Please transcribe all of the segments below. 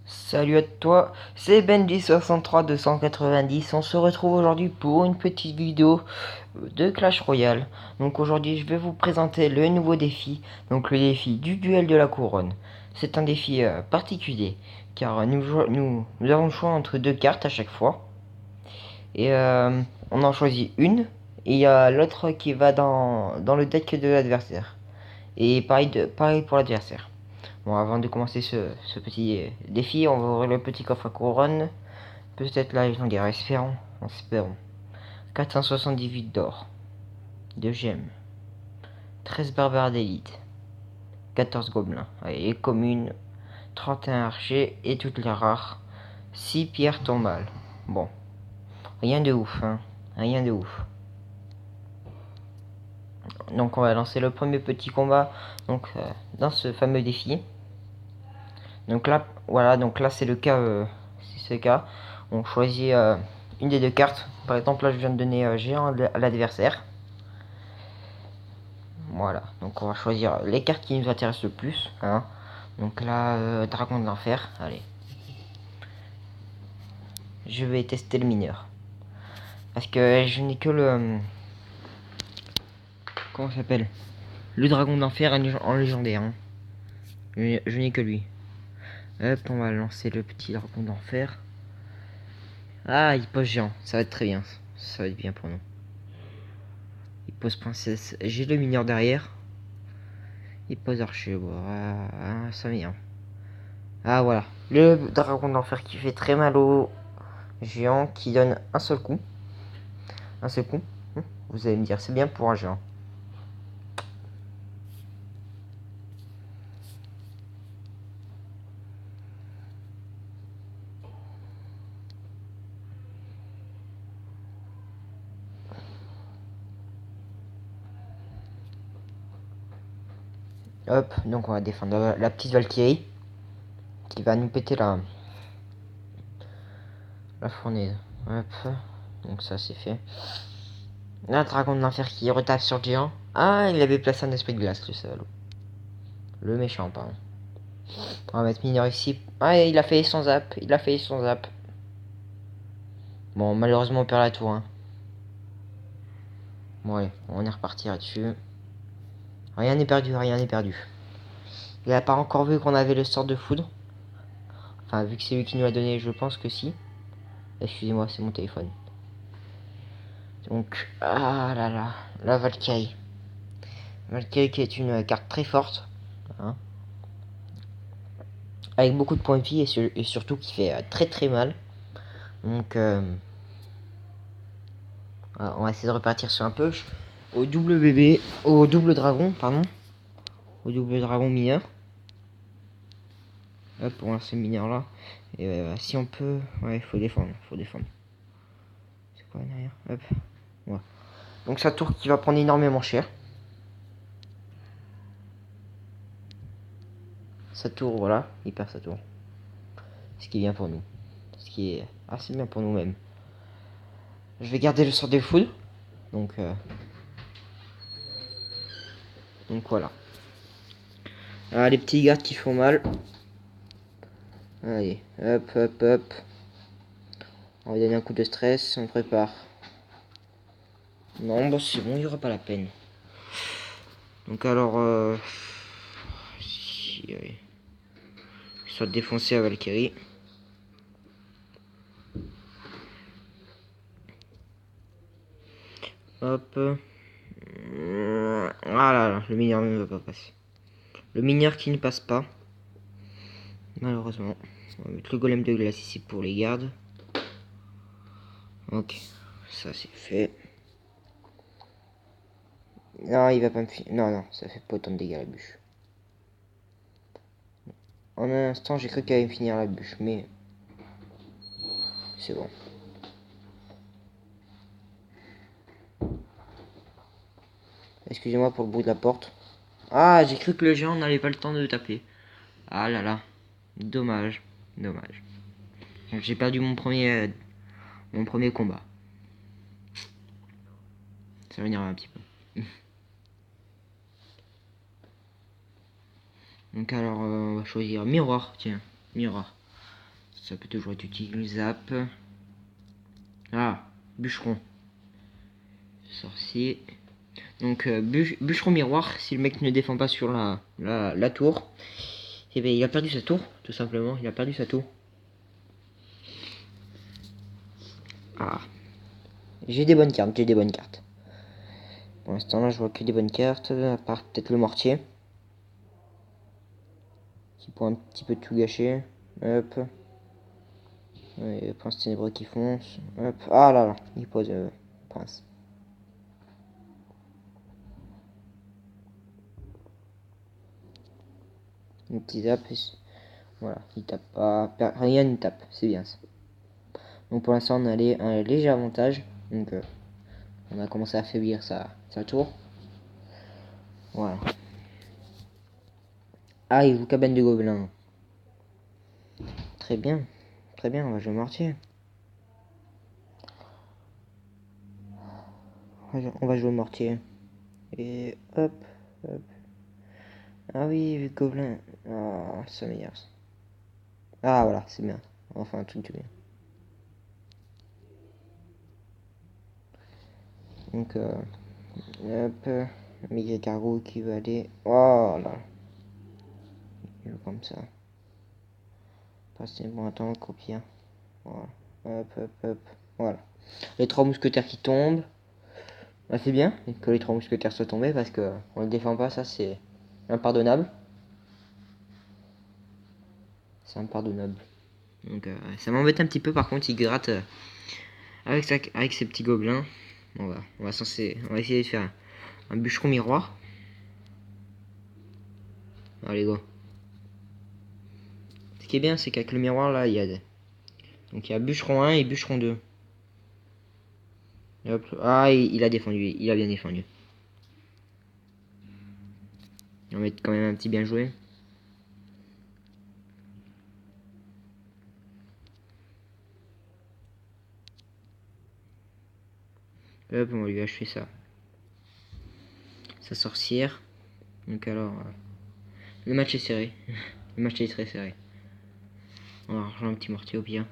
Salut à toi, c'est Benji63 290. On se retrouve aujourd'hui pour une petite vidéo de Clash Royale. Donc aujourd'hui, je vais vous présenter le nouveau défi, donc le défi du duel de la couronne. C'est un défi particulier, car nous avons le choix entre deux cartes à chaque fois. Et on en choisit une, et il y a l'autre qui va dans le deck de l'adversaire. Et pareil pour l'adversaire. Bon, avant de commencer ce petit défi, on va ouvrir le petit coffre à couronne. Peut-être la légendaire, espérons. 478 d'or, 2 gemmes, 13 barbares d'élite, 14 gobelins, allez, communes, 31 archers et toutes les rares, 6 pierres tombales. Bon, rien de ouf, hein, rien de ouf. Donc on va lancer le premier petit combat dans ce fameux défi. Donc là, voilà, donc là c'est le cas, c'est ce cas. On choisit une des deux cartes. Par exemple, là je viens de donner géant à l'adversaire. Voilà, donc on va choisir les cartes qui nous intéressent le plus. Hein. Donc là, dragon de l'enfer. Allez, je vais tester le mineur. Parce que je n'ai que le... comment ça s'appelle? Le dragon de l'enfer en légendaire. Hein. Je n'ai que lui. Hop, on va lancer le petit dragon de l'enfer. Ah, il pose géant. Ça va être très bien. Ça va être bien pour nous. Il pose princesse. J'ai le mineur derrière. Il pose archer. Bon, ça m'énerve. Ah, voilà. Le dragon d'enfer qui fait très mal au géant. Qui donne un seul coup. Un seul coup. Vous allez me dire, c'est bien pour un géant. Hop, donc on va défendre la petite Valkyrie. Qui va nous péter la fournaise. Hop. Donc ça c'est fait. Là, dragon de l'enfer qui retape sur le géant. Ah, il avait placé un esprit de glace, le salaud. Le méchant, pardon. On va mettre mineur ici. Ah, il a fait son zap. Il a fait son zap. Bon, malheureusement, on perd la tour. Hein. Bon, allez, on est reparti là-dessus. Rien n'est perdu, rien n'est perdu. Il a pas encore vu qu'on avait le sort de foudre. Enfin, vu que c'est lui qui nous l'a donné, je pense que si. Excusez-moi, c'est mon téléphone. Donc, ah là là, la Valkyrie. Valkyrie qui est une carte très forte. Hein, avec beaucoup de points de vie et surtout qui fait très très mal. Donc, on va essayer de repartir sur un push. Au double bébé, au double dragon, pardon. Au double dragon mineur. Hop, on lance ce mineur là. Et si on peut, ouais, il faut défendre, faut défendre. C'est quoi derrière? Hop, voilà. Donc sa tour qui va prendre énormément cher. Sa tour, voilà, il perd sa tour. Ce qui est bien pour nous. Ce qui est assez bien pour nous-mêmes. Je vais garder le sort de foudre. Donc voilà. Ah, les petits gardes qui font mal. Allez, hop, hop, hop. On va donner un coup de stress, on prépare. Non, bon, c'est bon, il n'y aura pas la peine. Donc alors, soit défoncer à Valkyrie. Hop. Ah là là, le mineur ne va pas passer. Le mineur qui ne passe pas. Malheureusement. On va mettre le golem de glace ici pour les gardes. Ok, ça c'est fait. Non, il va pas me finir. Non, non, ça fait pas autant de dégâts la bûche. En un instant, j'ai cru qu'elle allait me finir la bûche, mais c'est bon. Excusez-moi pour le bruit de la porte. Ah, j'ai cru que le géant n'avait pas le temps de taper. Ah là là, dommage, dommage. J'ai perdu mon premier combat. Ça m'énerve un petit peu. Donc alors, on va choisir miroir, tiens, miroir. Ça peut toujours être utilisable. Ah, bûcheron. Sorcier. Donc, bûcheron miroir, si le mec ne défend pas sur la tour, et bien il a perdu sa tour, tout simplement. Il a perdu sa tour. Ah. J'ai des bonnes cartes, j'ai des bonnes cartes. Pour l'instant, là, je vois que des bonnes cartes, à part peut-être le mortier. Qui pourrait un petit peu tout gâcher. Hop. Ouais, prince ténébreux qui fonce. Hop. Ah là là, il pose prince. Une petite tape. Voilà, il tape pas. Rien ne tape, c'est bien ça. Donc pour l'instant, on a un léger avantage. Donc on a commencé à affaiblir sa tour. Voilà. Ah, il joue cabane de gobelins. Très bien. Très bien, on va jouer mortier. On va jouer mortier. Et hop, hop. Ah oui, gobelin. Ah, ça m'énerve. Ah voilà, c'est bien. Enfin, un truc de bien. Donc, hop. Miguel Cargo qui va aller. Oh là. Il joue comme ça. Passer bon, attends, copier. Voilà. Hop, hop, hop. Voilà. Les trois mousquetaires qui tombent. Bah, c'est bien que les trois mousquetaires soient tombés parce que on le défend pas, ça c'est impardonnable. C'est impardonnable. Donc ça m'embête un petit peu, par contre il gratte avec ses petits gobelins. On va essayer de faire un bûcheron miroir. Allez go. Ce qui est bien c'est qu'avec le miroir là il y a donc il y a bûcheron 1 et bûcheron 2. Et hop. Ah il a défendu, il a bien défendu. On va mettre quand même un petit bien joué. Hop, on va lui achever ça. Sa sorcière. Donc alors, le match est serré. Le match est très serré. On va ranger un petit mortier au pire.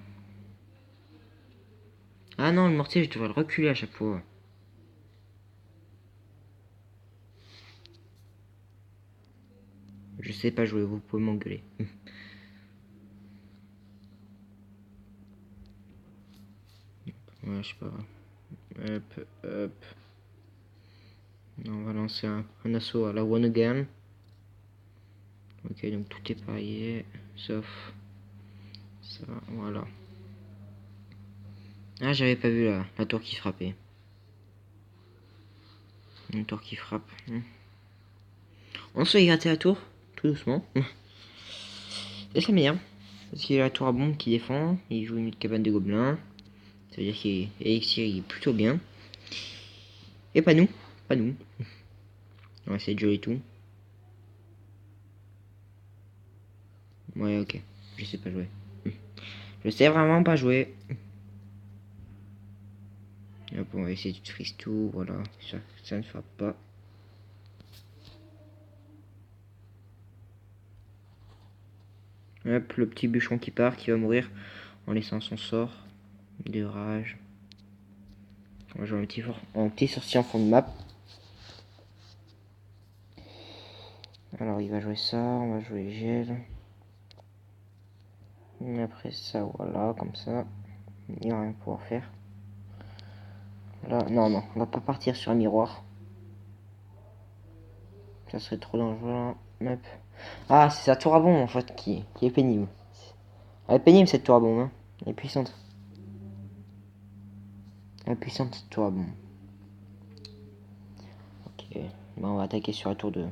Ah non, le mortier, je devrais le reculer à chaque fois. Je sais pas jouer, vous pouvez m'engueuler. Ouais, je sais pas. Hop, hop. On va lancer un assaut à la one again. Ok, donc tout est pareil, sauf ça, voilà. Ah, j'avais pas vu la tour qui frappait. Une tour qui frappe. On se fait gratter la tour, tout doucement. Et ça m'énerve. Parce qu'il y a la tour à bombe qui défend. Il joue une cabane de gobelins. Ça veut dire qu'il est plutôt bien. Et pas nous. Pas nous. On va essayer de jouer tout. Ouais, ok. Je sais pas jouer. Je sais vraiment pas jouer. Hop, on va essayer de freeze tout. Voilà. Ça ne frappe pas. Hop, le petit bûcheron qui part, qui va mourir en laissant son sort de rage. On va jouer un petit sorcier en fond de map. Alors il va jouer ça, on va jouer gel. Et après ça, voilà, comme ça. Il va rien pouvoir faire. Là, non, non, on va pas partir sur un miroir. Ça serait trop dangereux. Hop. Ah, c'est sa tour à bombe en fait qui est pénible. Elle est pénible cette tour à bombe. Hein. Elle est puissante. Elle est puissante cette tour à bombe. Ok. Bon, on va attaquer sur la tour 2.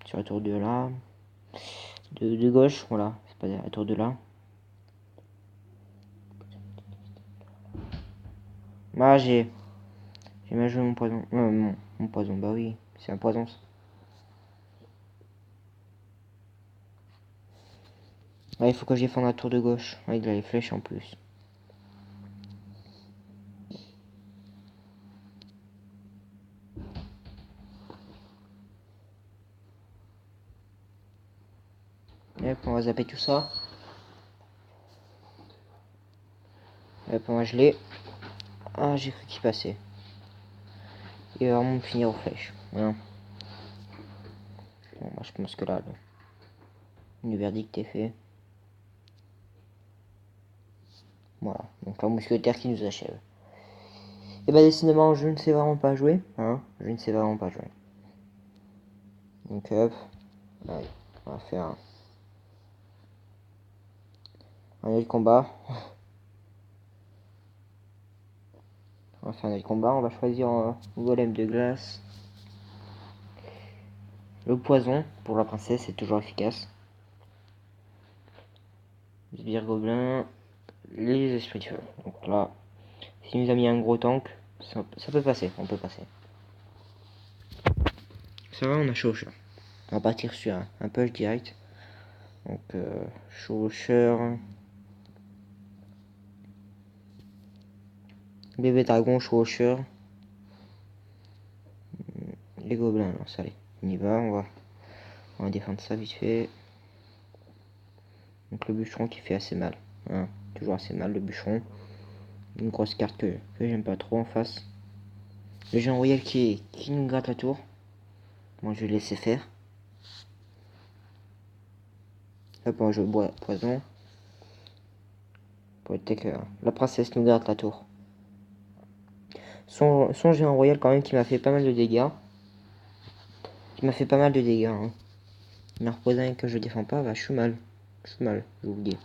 Sur la tour 2 là. De gauche, voilà. C'est pas la tour 2 là. Ah, j'ai mal joué mon poison. Mon poison, bah oui. C'est un poison ça. Ouais, il faut que je défende la tour de gauche. Ouais, il a les flèches en plus. Hop, on va zapper tout ça. Hop, on va geler. Ah, j'ai cru qu'il passait. Il va vraiment finir aux flèches. Voilà. Bon, bah, je pense que là, le verdict est fait. Voilà, donc un mousquetaire qui nous achève. Et bah décidément, je ne sais vraiment pas jouer. Hein, je ne sais vraiment pas jouer. Donc hop, allez, on va faire un autre combat. On va faire un autre combat, on va choisir un golem de glace. Le poison pour la princesse est toujours efficace. Les sbires gobelins, les esprits de feu. Donc là, s'il nous a mis un gros tank, ça peut passer, on peut passer. Ça va, on a chauffeur. On va partir sur un push direct. Donc chauffeur. Bébé dragon, chauffeur. Les gobelins, alors ça allez, on y va, on va défendre ça vite fait. Donc le bûcheron qui fait assez mal, hein, toujours assez mal le bûcheron. Une grosse carte que j'aime pas trop en face. Le géant royal qui nous gratte la tour. Moi je vais laisser faire. Hop, on va jouer poison. Pour être que la princesse nous gratte la tour. Son géant royal quand même qui m'a fait pas mal de dégâts. Hein. Il m'a reposé un que je défends pas, bah je suis mal. J'ai oublié.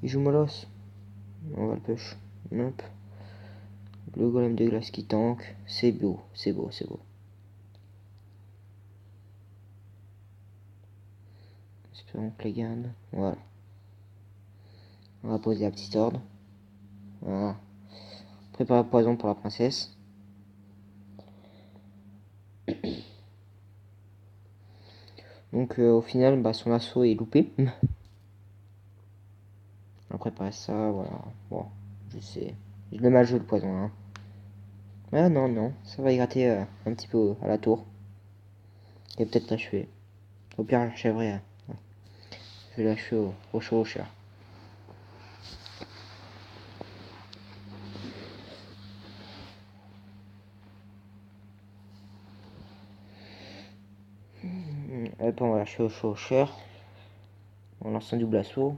Il joue Molos. On va le push. Hop. Le golem de glace qui tank. C'est beau. Espérons que les garde. Voilà. On va poser la petite ordre. Voilà. Préparer le poison pour la princesse. Donc au final, bah, son assaut est loupé. On va préparer ça, voilà. Bon, je sais. Je l'ai mal joué le poison. Hein. Ah non, ça va y gratter un petit peu à la tour. Et peut-être l'achever. Au pire, j'achèverai. Ouais. Je vais l'achever au chevaucheur. Hop, on va l'achever au chevaucheur. On lance un double assaut.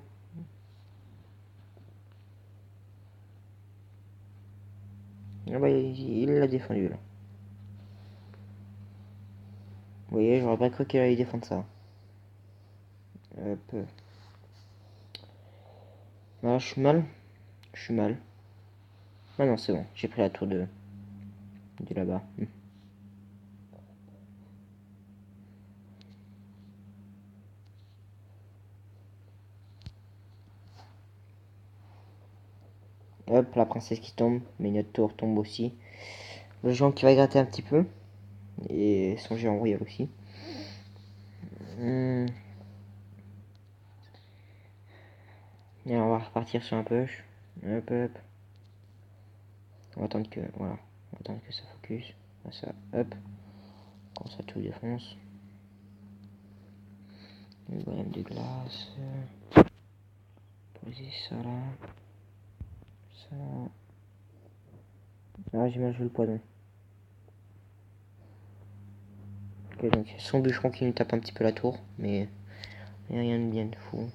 Ah bah, il l'a défendu là. Vous voyez, j'aurais pas cru qu'il allait défendre ça. Hop. Ah, je suis mal. Ah non, c'est bon, j'ai pris la tour de là-bas. Hop, la princesse qui tombe, mais notre tour tombe aussi. Le géant qui va gratter un petit peu. Et son géant royal aussi. Et on va repartir sur un push. Hop. On va attendre que. Voilà. On va attendre que ça focus. Ça, hop. Quand ça tout défonce. Le golem de glace. Poser ça là. Ça. Ah, j'ai mal joué le poison. Ok, donc son bûcheron qui nous tape un petit peu la tour. Mais rien de bien de fou.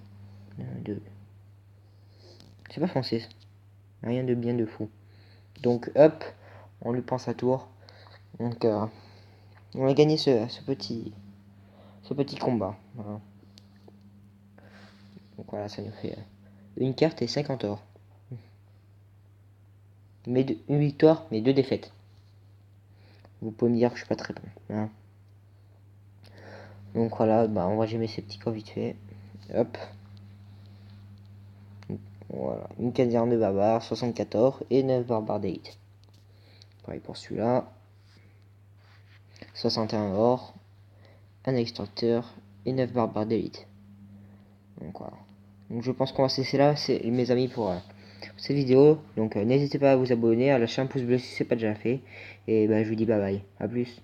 C'est pas français. Rien de bien de fou. Donc hop, on lui pense sa tour. Donc on a gagné ce petit combat. Voilà. Donc voilà, ça nous fait une carte et 50 or. Mais une victoire, mais 2 défaites. Vous pouvez me dire que je suis pas très bon. Hein. Donc voilà, bah, on va gémer ces petits corps vite fait. Hop. Voilà, une caserne de barbares, 74 et 9 barbares d'élite. Pareil pour celui-là. 61 or, un extracteur et 9 barbares d'élite. Donc voilà. Donc je pense qu'on va se laisser là, c'est mes amis pour cette vidéo. Donc n'hésitez pas à vous abonner, à lâcher un pouce bleu si c'est pas déjà fait. Et bah, je vous dis bye bye, à plus.